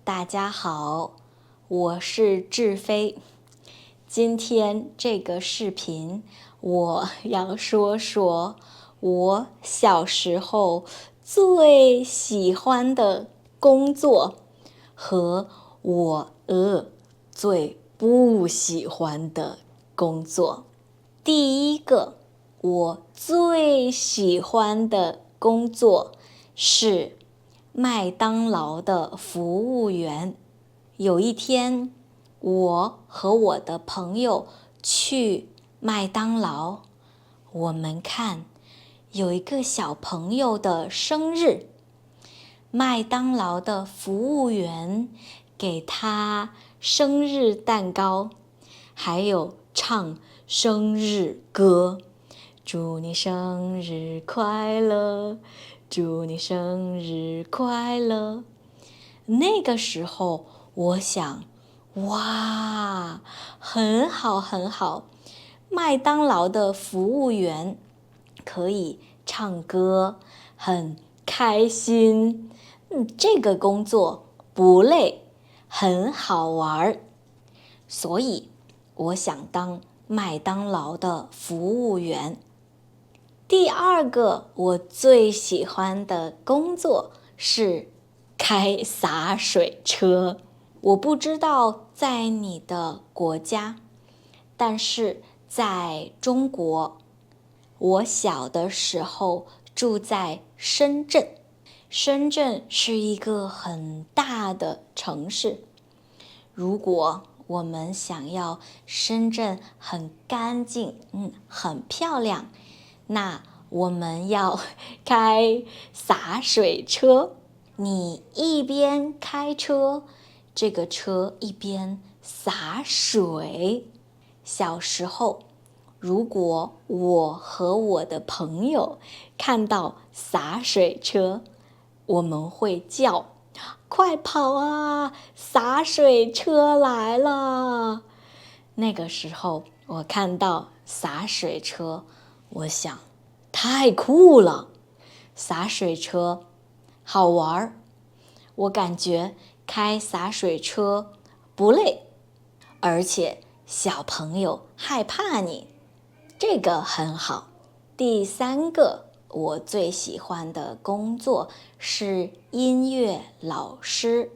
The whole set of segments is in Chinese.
大家好，我是志飞。今天这个视频，我要说说我小时候最喜欢的工作和我最不喜欢的工作。第一个，我最喜欢的工作是麦当劳的服务员。有一天，我和我的朋友去麦当劳，我们看有一个小朋友的生日，麦当劳的服务员给他生日蛋糕，还有唱生日歌，祝你生日快乐，祝你生日快乐。那个时候我想，哇，很好很好，麦当劳的服务员可以唱歌，很开心，这个工作不累，很好玩，所以我想当麦当劳的服务员。第二个我最喜欢的工作是开洒水车。我不知道在你的国家，但是在中国，我小的时候住在深圳。深圳是一个很大的城市。如果我们想要深圳很干净，很漂亮，那我们要开洒水车。你一边开车，这个车一边洒水。小时候，如果我和我的朋友看到洒水车，我们会叫，快跑啊，洒水车来了。那个时候我看到洒水车，我想太酷了，洒水车好玩，我感觉开洒水车不累，而且小朋友害怕你，这个很好。第三个我最喜欢的工作是音乐老师。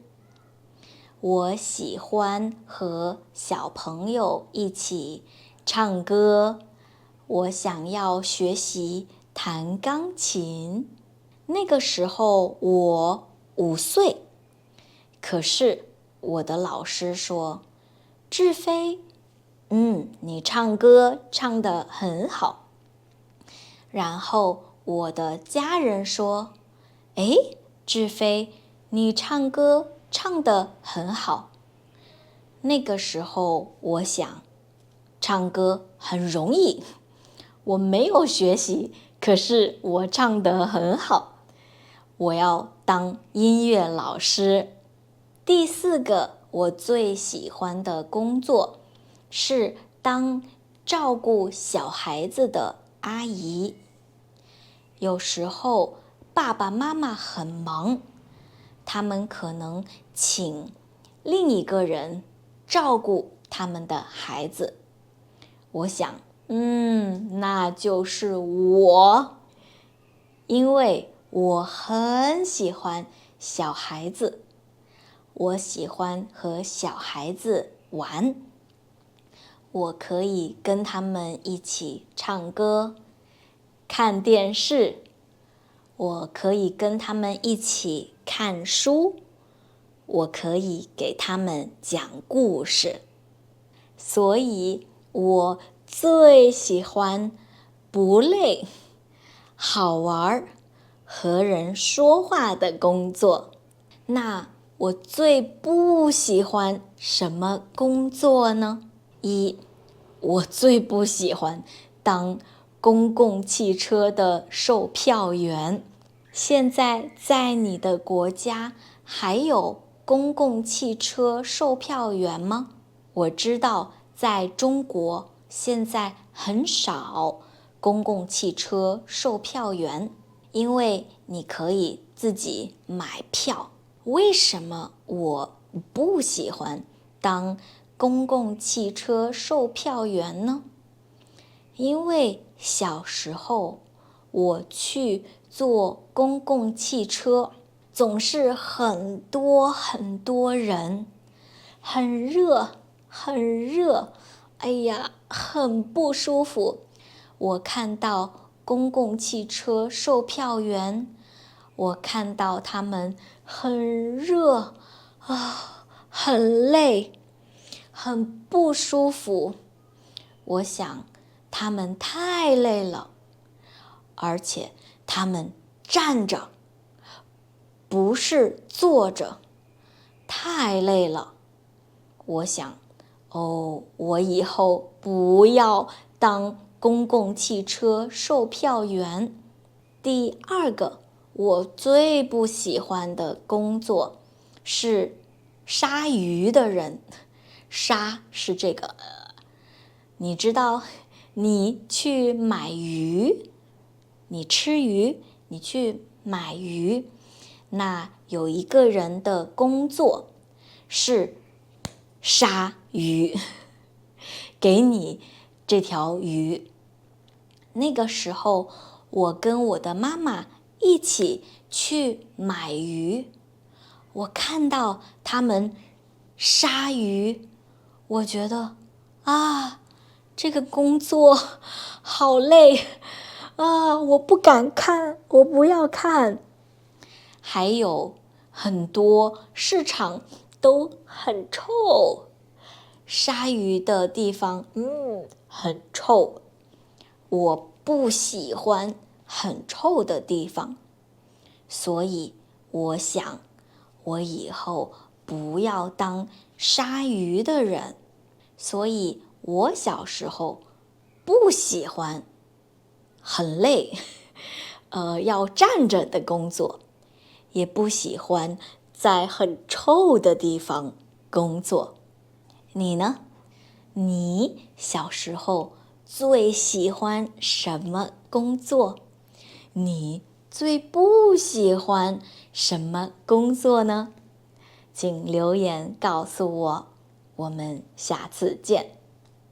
我喜欢和小朋友一起唱歌，我想要学习弹钢琴。那个时候我5岁，可是我的老师说，志飞，你唱歌唱得很好。然后我的家人说，诶，志飞，你唱歌唱得很好。那个时候我想，唱歌很容易，我没有学习，可是我唱得很好。我要当音乐老师。第四个我最喜欢的工作是当照顾小孩子的阿姨。有时候爸爸妈妈很忙，他们可能请另一个人照顾他们的孩子。我想，那就是我，因为我很喜欢小孩子，我喜欢和小孩子玩，我可以跟他们一起唱歌、看电视，我可以跟他们一起看书，我可以给他们讲故事。所以我最喜欢不累、好玩、和人说话的工作。那我最不喜欢什么工作呢？我最不喜欢当公共汽车的售票员。现在在你的国家还有公共汽车售票员吗？我知道在中国现在很少公共汽车售票员，因为你可以自己买票。为什么我不喜欢当公共汽车售票员呢？因为小时候我去坐公共汽车，总是很多很多人，很热很热，哎呀，很不舒服。我看到公共汽车售票员，我看到他们很热啊，很累，很不舒服。我想他们太累了，而且他们站着，不是坐着，太累了。我想，我以后不要当公共汽车售票员。第二个，我最不喜欢的工作是杀鱼的人。杀是这个，你知道，你去买鱼，你吃鱼，你去买鱼，那有一个人的工作是杀鱼，给你这条鱼。那个时候，我跟我的妈妈一起去买鱼，我看到他们杀鱼，我觉得啊，这个工作好累啊，我不敢看，我不要看。还有很多市场都很臭，杀鱼的地方很臭，我不喜欢很臭的地方，所以我想我以后不要当杀鱼的人。所以我小时候不喜欢很累要站着的工作，也不喜欢在很臭的地方工作。你呢？你小时候最喜欢什么工作？你最不喜欢什么工作呢？请留言告诉我，我们下次见。